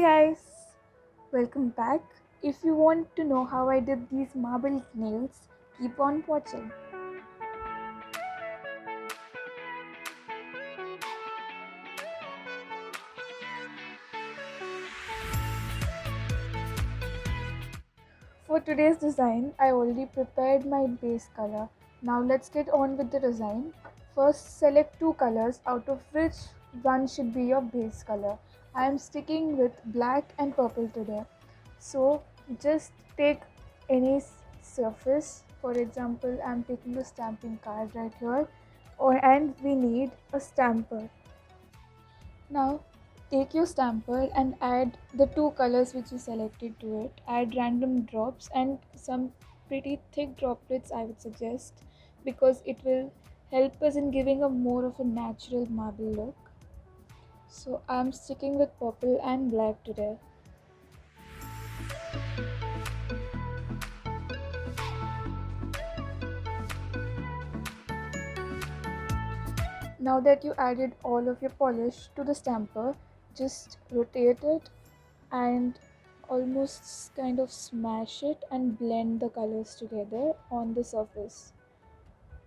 Guys, welcome back. If you want to know how I did these marble nails, keep on watching. For today's design, I already prepared my base color. Now let's get on with the design. First, select two colors out of which one should be your base color. I am sticking with black and purple today. So just take any surface. For example, I am taking a stamping card right here, and we need a stamper. Now take your stamper and add the two colors which you selected to it. Add random drops and some pretty thick droplets, I would suggest, because it will help us in giving a more of a natural marble look. So I'm sticking with purple and black today. Now that you added all of your polish to the stamper, just rotate it and almost kind of smash it and blend the colors together on the surface.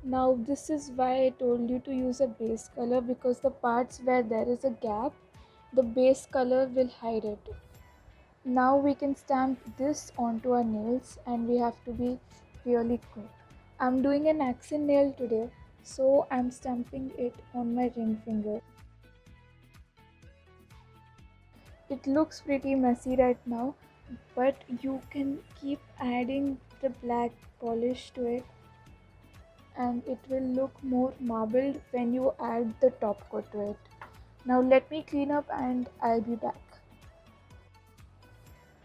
Now this is why I told you to use a base color, because the parts where there is a gap, the base color will hide it. Now we can stamp this onto our nails and we have to be really quick. I'm doing an accent nail today, so I'm stamping it on my ring finger. It looks pretty messy right now, but you can keep adding the black polish to it and it will look more marbled when you add the top coat to it. Now let me clean up and I'll be back.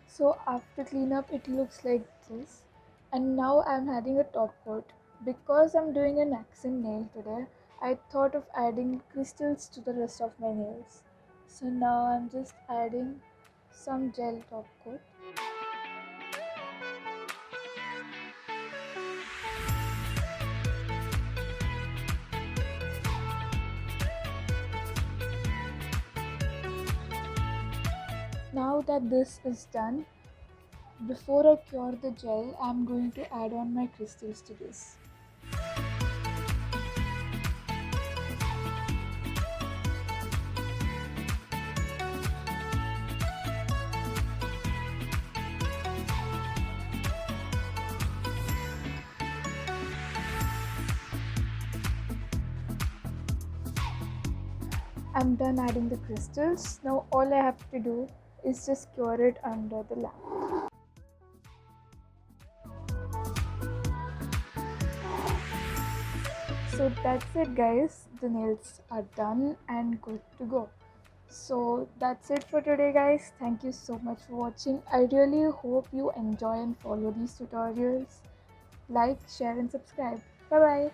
So after cleanup it looks like this, and now I'm adding a top coat. Because I'm doing an accent nail today, I thought of adding crystals to the rest of my nails. So now I'm just adding some gel top coat. Now that this is done, before I cure the gel, I'm going to add on my crystals to this. I'm done adding the crystals. Now all I have to do is just cure it under the lamp. So that's it guys, the nails are done and good to go. So that's it for today guys. Thank you so much for watching. I really hope you enjoy and follow these tutorials. Like, share and subscribe. Bye bye.